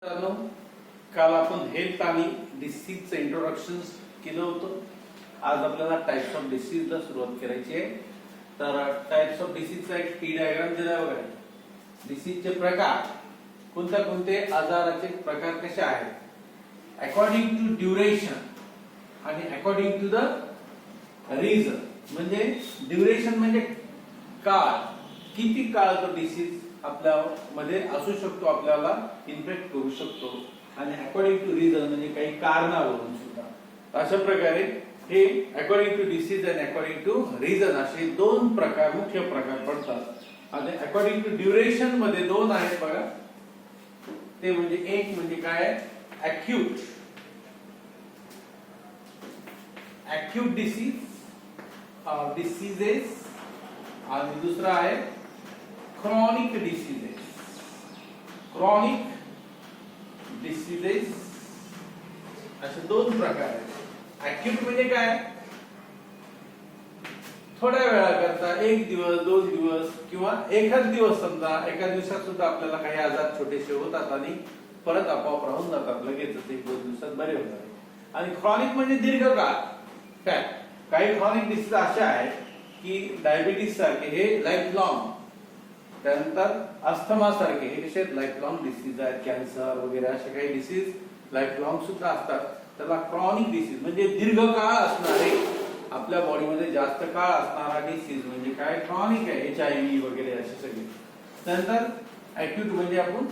मित्रांनो, काल आपण हेल्थ आणि डिसीजचं इंट्रोडक्शन केलं होतं. आज आपल्याला टाइप्स ऑफ डिसीजला सुरुवात करायची आहे. तर टाइप्स ऑफ डिसीजचा एक टी डायग्राम दिला आहे बघा. डिसीजचे प्रकार, कोणत्या कोणते आजाराचे प्रकार कसे आहेत अकॉर्डिंग टू ड्युरेशन आणि अकॉर्डिंग टू द रिझन. म्हणजे ड्युरेशन म्हणजे काळ, किती काळ तो डिसीज आपल्या मध्ये असू शकतो, आपल्याला इन्फेक्ट करू शकतो. आणि अकॉर्डिंग टू रिझन म्हणजे काही कारणावरून सुद्धा. अशा प्रकारे हे अकॉर्डिंग टू डिसीज आणि अकॉर्डिंग टू रिझन असे दोन प्रकार, मुख्य प्रकार पडतात. आणि अकॉर्डिंग टू ड्युरेशन मध्ये दोन आहेत बघा. ते म्हणजे एक म्हणजे काय, अक्यूट डिसीजेस आणि दुसरा आहे chronic diseases. असे दोन प्रकार आहेत. अक्यूट म्हणजे काय, थोड्या वेळा करता, एक दिवस, दोन दिवस किंवा एखाद दिवस, समजा एका दिवसात सुद्धा आपल्याला काही आजार छोटेसे होतात आणि परत आपोआप राहून जातात, लगेच एक दोन दिवसात बरे होतात. आणि क्रॉनिक म्हणजे दीर्घकाळ. काय काही क्रॉनिक डिसीज अशा आहेत की डायबिटीज सारखे हे लाईफ लॉंग, त्यानंतर अस्थमा सारखे हे कसे लाईफ लॉंग डिसीज आहेत. कॅन्सर वगैरे असे काही डिसीज लाईफ लॉंग सुद्धा असतात. त्याला क्रॉनिक डिसीज म्हणजे दीर्घकाळ असणारे, आपल्या बॉडीमध्ये जास्त काळ असणारा डिसीज म्हणजे काय, क्रॉनिक आहे. HIV वगैरे असे सगळे. त्यानंतर अक्यूट म्हणजे आपण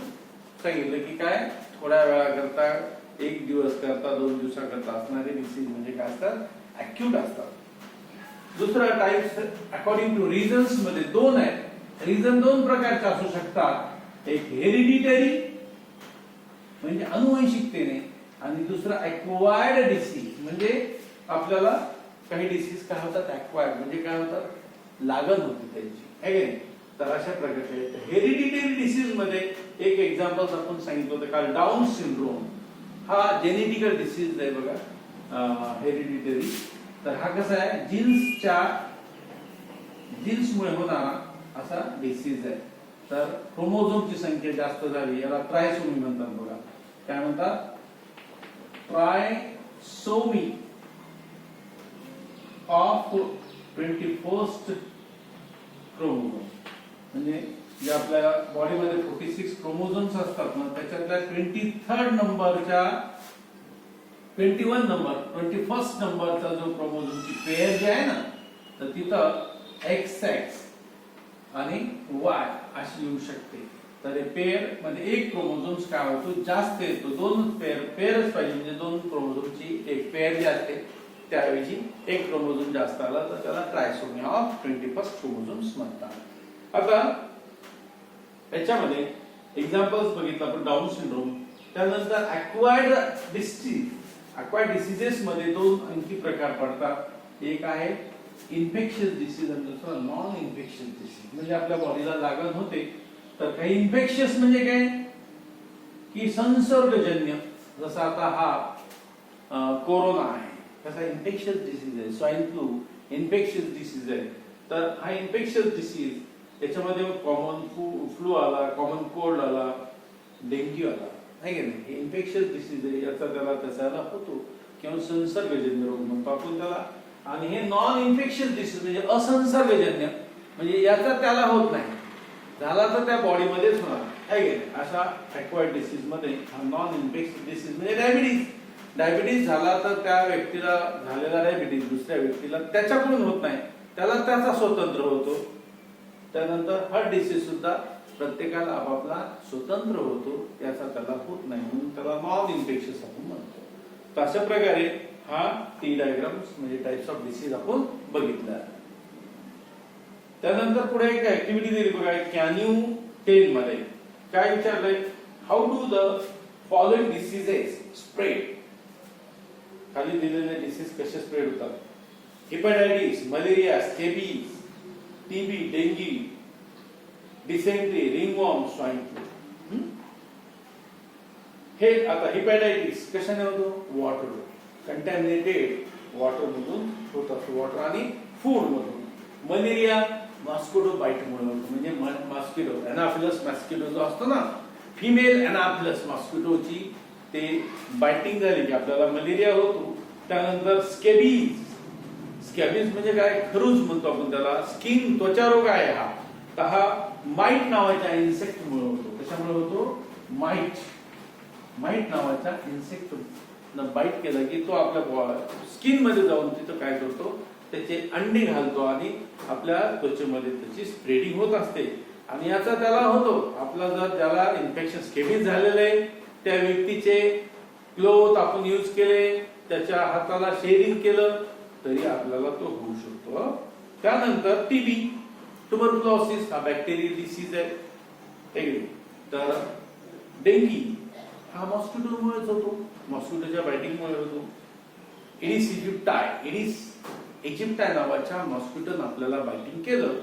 सांगितलं की काय, थोड्या वेळा करता, एक दिवस करता, दोन दिवसाकरता असणारे डिसीज म्हणजे काय असतात, अक्यूट असतात. दुसरा टाइप्स अकॉर्डिंग टू रिझन्स मध्ये दोन आहेत. रिझन दोन प्रकारचे असू शकतात. एक हेरिडिटरी म्हणजे अनुवंशिकतेने, आणि दुसरा अक्वायर्ड डिसीज म्हणजे आपल्याला काही डिसीज काय होतात, अक्वायर्ड म्हणजे काय होतात, लागण होते त्यांची, है की नाही. तर अशा प्रकारचे हेरिडिटरी डिसीज मध्ये एक एक्झाम्पल आपण सांगितलं होतं काल, डाऊन सिंड्रोम. हा जेनेटिकल डिसीज आहे बघा, हेरिडिटरी. तर हा कसा आहे, जीन्समुळे होणारा असा डिसीज आहे. तर क्रोमोझोमची संख्या जास्त झाली, याला ट्रायसोमी म्हणतात बघा. काय म्हणतात, ट्रायसोमी ऑफ 21st क्रोमोझोम. म्हणजे जे आपल्या बॉडीमध्ये 46 क्रोमोझोम्स असतात ना, त्याच्यातल्या 21st नंबरचा जो क्रोमोझोमची पेअर जी आहे ना, तर तिथं XX आणि Y अशी येऊ शकते. तर हे पेअर मध्ये एक क्रोमोझोम्स काय होतो, जास्त येतो. दोन पेअरच पाहिजे, म्हणजे दोन क्रोमोझोमची एक पेअर जी असते त्याऐवजी एक क्रोमोझोम जास्त आला तर त्याला ट्रायसोमी ऑफ 21st क्रोमोझोम्स म्हणतात. आता याच्यामध्ये एक्झाम्पल्स बघितलं आपण, डाऊन सिंड्रोम. त्यानंतर अक्वायर्ड डिसीजेस मध्ये दोन आणखी प्रकार पडतात. एक आहे इन्फेक्शियस डिसीज आणि दुसरा नॉन इन्फेक्शियस डिसीज. म्हणजे आपल्या बॉडीला लागण होते. तर काही इन्फेक्शियस म्हणजे काय की संसर्गजन्य, जसं आता हा कोरोना आहे, कसा इन्फेक्शियस डिसीज आहे. स्वाईन फ्लू इन्फेक्शियस डिसीज आहे. तर हा इन्फेक्शियस डिसीज, त्याच्यामध्ये कॉमन फ्लू आला, कॉमन कोल्ड आला, डेंग्यू आला, आहे की नाही. हे इन्फेक्शियस डिसीज आहे, याचा त्याला त्याला होतो, किंवा संसर्गजन्य रोग म्हणतो आपण त्याला. आणि हे नॉन इन्फेक्शियस डिसीज म्हणजे असंसर्गजन्य, म्हणजे याचा त्याला होत नाही, झाला तर त्या बॉडीमध्येच होणार, आहे की नाही. अशा अक्वायर्ड डिसीज मध्ये हा नॉन इन्फेक्शियस डिसीज म्हणजे डायबिटीज झाला तर त्या व्यक्तीला झालेला डायबिटीज दुसऱ्या व्यक्तीला त्याच्याकडून होत नाही, त्याला त्याचा स्वतंत्र होतो. त्यानंतर हार्ट डिसीज सुद्धा प्रत्येकाला आपापला स्वतंत्र होतो, याचा त्याला होत नाही, म्हणून त्याला नॉन इन्फेक्शियस आपण म्हणतो. तर अशा प्रकारे हा टी डायग्राम्स म्हणजे टाइप्स ऑफ डिसीज आपण बघितला. त्यानंतर पुढे एक ऍक्टिव्हिटी दिली बघा, कॅन यू टेल मध्ये काय विचारलंय, how do the following diseases spread. खाली दिलेले डिसीज कसे स्प्रेड होतात, hepatitis, malaria, scabies, TB, dengue, dysentery, ringworm, swine flu. हे आता हेपॅटायटिस कशाने होतो, वॉटर, कंटॅमिनेटेड वॉटर मधून होत असतो, वॉटर आणि फूड मधून. मलेरिया मॉस्किटो बाईट मुळे होतो, म्हणजे मॉस्किटो, एनाफिलस मॉस्किटो जो असतो ना, फिमेल अनाफिलस मॉस्किटोची ते बायटिंग झाली की आपल्याला मलेरिया होतो. त्यानंतर स्कॅबीज, स्कॅबीज म्हणजे काय, खरूज म्हणतो आपण त्याला. स्किन त्वचा रोग आहे हा, तर हा माइट नावाच्या इन्सेक्ट मुळे होतो. कशामुळे होतो? माइट, माइट नावाच्या इन्सेक्ट न बाईट केलं की तो आपल्या स्किन मध्ये जाऊन तिथं काय करतो, त्याचे अंडे घालतो आणि आपल्या त्वचेमध्ये त्याची स्प्रेडिंग होत असते. आणि याचा त्याला होतो, आपला जर ज्याला इन्फेक्शन स्कॅबीज झालेलं आहे त्या व्यक्तीचे क्लोथ आपण यूज केले, त्याच्या हाताला शेअरिंग केलं तरी आपल्याला तो होऊ शकतो. त्यानंतर टीबी, ट्युबरक्युलोसिस हा बॅक्टेरियल डिसीज आहे. तर डेंगी हा मॉस्किटोमुळेच होतो, मॉस्किटोच्या बायटिंगमुळे होतो. एडिस इजिप्टाय, एडिस इजिप्टाय नावाच्या मॉस्किटोन आपल्याला बायटिंग केलं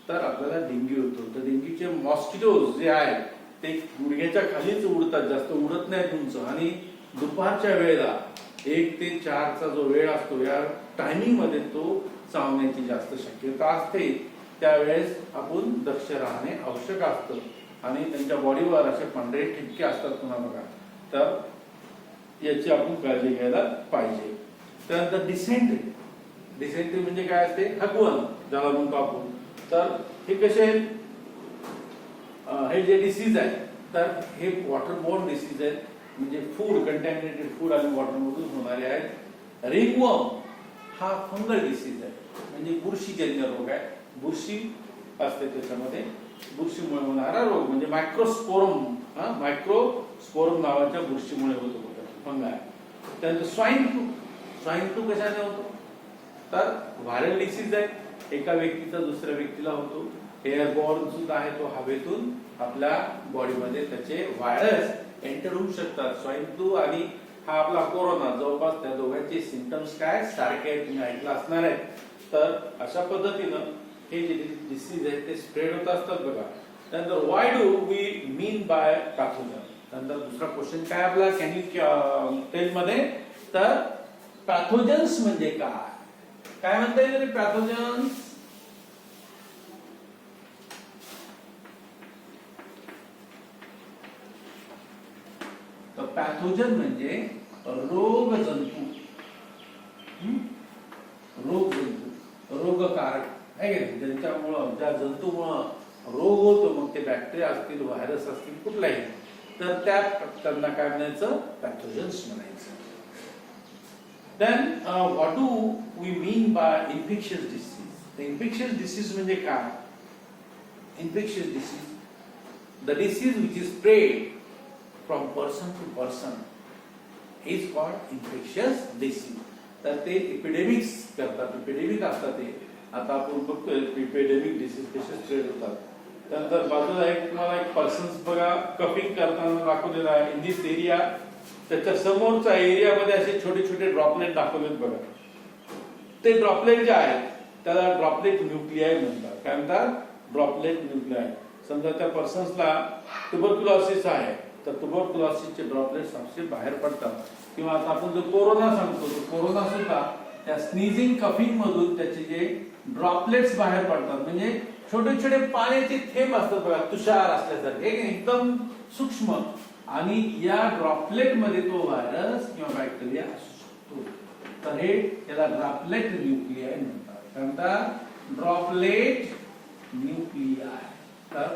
तर आपल्याला डेंग्यू होतो. तर डेंग्यूचे मॉस्किटोज जे आहेत ते गुडघ्याच्या खालीच उडतात, जास्त उडत नाहीत उंच. आणि दुपारच्या वेळेला 1 ते 4 चा जो वेळ असतो या टायमिंग मध्ये तो चावण्याची जास्त शक्यता असते. त्यावेळेस आपण दक्ष राहणे आवश्यक असतं. आणि त्यांच्या बॉडीवर असे पांढरे ठिपके असतात पुन्हा बघा, तर याची आपण काळजी घ्यायला पाहिजे. त्यानंतर डिसेंट्री, डिसेंट्री म्हणजे काय असते, हगवण ज्याला म्हणतो आपण. तर हे कसे हे जे डिसीज आहे तर हे वॉटरबोर्न डिसीज आहेत, म्हणजे फूड कंटॅमिनेटेड फूड आणि वॉटर मधून होणारे आहेत. रिंगवर्म हा फंगल डिसीज आहे, म्हणजे बुरशीजन्य रोग आहे. बुरशी असते त्याच्यामध्ये, बुरशीमुळे होणारा रोग म्हणजे मायक्रोस्पोरम, मायक्रोस्पोरम नावाच्या बुरशीमुळे होतो फंगाय. त्यानंतर स्वाईन फ्लू, स्वाईन फ्लू कशाने होतो, तर व्हायरल डिसीज आहे, एका व्यक्तीचा दुसऱ्या व्यक्तीला होतो. एअरबॉर्न सुद्धा आहे, तो हवेतून आपल्या बॉडीमध्ये त्याचे व्हायरस एंटर होऊ शकतात. स्वाईन फ्लू आणि हा आपला कोरोना, जवळपास त्या दोघांचे सिम्पटम्स काय सारखे आहेत, तुम्ही ऐकलं असणार आहे. तर अशा पद्धतीनं हे जे डिसीज आहेत ते स्प्रेड होत असतात बघा. त्यानंतर why do we mean by pathogen. त्यानंतर दुसरा क्वेश्चन काय आपला, कॅन यू टेल मध्ये, तर पॅथोजन्स म्हणजे काय म्हणता येईल पॅथोजन्स. तर पॅथोजन म्हणजे रोगजंतू, रोगजंतू, रोगकारक आहे का, ज्यांच्यामुळं ज्या जंतूमुळं रोग होतो, मग ते बॅक्टेरिया असतील, व्हायरस असतील, कुठलाही, तर त्यांना काय म्हणायचं, पॅथोजन्स म्हणायचं. Then what do we mean by infectious disease. Infectious disease म्हणजे काय, infectious disease, the disease which is spread from person to person is called infectious disease. तर ते इपिडेमिक्स करतात, इपिडेमिक असतात ते. आता आपण बघतोय इपिडेमिक डिसीज कसे स्प्रेड होतात. त्यानंतर बाजूला तुम्हाला एक पर्सन्स बघा कपिंग करताना दाखवलेला आहे इन दिस एरिया. त्याच्या समोरच्या एरियामध्ये असे छोटे छोटे ड्रॉपलेट दाखवलेत बघा. ते ड्रॉपलेट जे आहेत त्याला ड्रॉपलेट न्यूक्लिआय म्हणतात. काय म्हणतात, ड्रॉपलेट न्यूक्लिआय. समजा त्या पर्सन्सला ट्युबरक्युलोसिस आहे तर ट्युबरक्युलोसिसचे ड्रॉपलेट्स असे बाहेर पडतात. किंवा आता आपण जो कोरोना सांगतो, तो कोरोना सुद्धा त्या स्नीजिंग कफिंग मधून त्याचे जे ड्रॉपलेट्स बाहेर पडतात, म्हणजे छोटे छोटे पाण्याचे थेंब असतात बघा, तुषार असल्यासारखे एकदम सूक्ष्म. आणि या ड्रॉपलेट मध्ये तो व्हायरस किंवा बॅक्टेरिया असू शकतो. तर हे त्याला ड्रॉपलेट न्यूक्लिआय म्हणतात. काय म्हणतात, ड्रॉपलेट न्यूक्लिआय. तर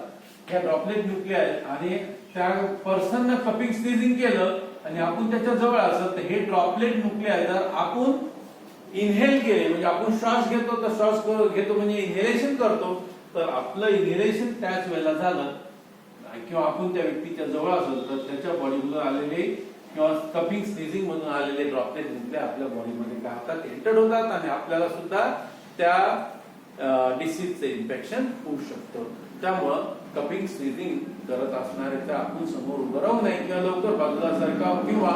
ह्या ड्रॉपलेट न्यूक्लिआय आणि त्या पर्सननं कपिंग स्नीजिंग केलं आणि आपण त्याच्या जवळ असत, तर हे ड्रॉपलेट न्यूक्लिआय जर आपण इनहेल केले, म्हणजे आपण श्वास घेतो तर श्वास घेतो म्हणजे इनहेलेशन करतो, तर आपलं इनहेलेशन त्याच वेळेला झालं किंवा आपण त्या व्यक्तीच्या जवळ असलो तर त्याच्या बॉडीमधून आलेले किंवा कपिंग स्नीजिंग मधून आलेले ड्रॉपलेट न्यूक्लिआय आपल्या बॉडीमध्ये काय होतात, एंटर होतात आणि आपल्याला सुद्धा त्या डिसीजचे इन्फेक्शन होऊ शकतं. त्यामुळं कपिंग स्नीजिंग करत असणाऱ्याच्या आपण समोर उभं राहू नये किंवा लवकर बाजूला सरकाव किंवा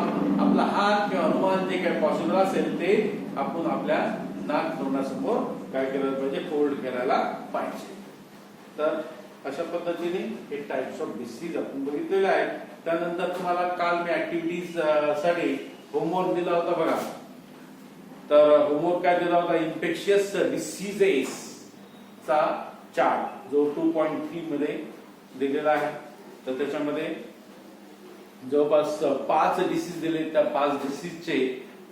आपला हात किंवा रुमाल जे काही पॉसिबल असेल ते आपण आपल्या नाक तोंडासमोर काय केलं पाहिजे, फोल्ड करायला पाहिजे. तर अशा पद्धतीने हे टाइप्स ऑफ डिसीज आपण बघितलेले आहेत. त्यानंतर तुम्हाला काल मी ऍक्टिव्हिटीज साठी होमवर्क दिला होता बघा. तर होमवर्क काय दिला होता, इन्फेक्शियस डिसीजेस चा चार्ट जो 2.3 मध्ये दिलेला आहे. तर त्याच्यामध्ये जवळपास 5 डिसीज दिले. त्या 5 डिसीजचे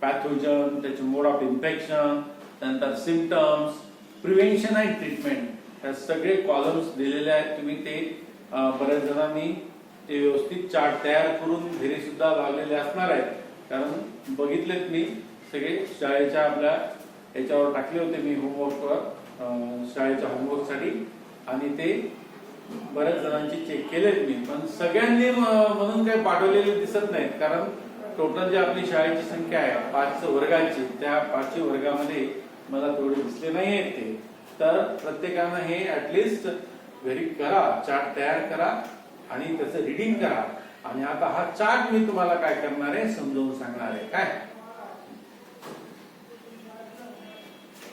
पॅथोजन, त्याचे मोड ऑफ इन्फेक्शन, त्यानंतर सिम्पटम्स, प्रिव्हेन्शन अँड ट्रीटमेंट, हे सगळे कॉलम्स दिलेले आहेत. तुम्ही ते बऱ्याच जणांनी ते व्यवस्थित चार्ट तयार करून घरी सुद्धा लावलेले असणार आहेत, कारण बघितलेत मी सगळे शाळेच्या आपल्या याच्यावर टाकले होते मी होमवर्कवर, शाळेच्या होमवर्कसाठी, आणि ते बऱ्याच जणांची चेक केलेत मी. पण सगळ्यांनी म्हणून काही पाठवलेले दिसत नाहीत, कारण टोटल जी आपली शाळेची संख्या आहे 5 वर्गाची, त्या 5 वर्गामध्ये मला तेवढे दिसले नाही आहेत ते. तर प्रत्येकानं हे ऍटलिस्ट घरी करा, चार्ट तयार करा आणि त्याचं रिडिंग करा. आणि आता हा चार्ट मी तुम्हाला काय करणार आहे समजावून सांगणार आहे. काय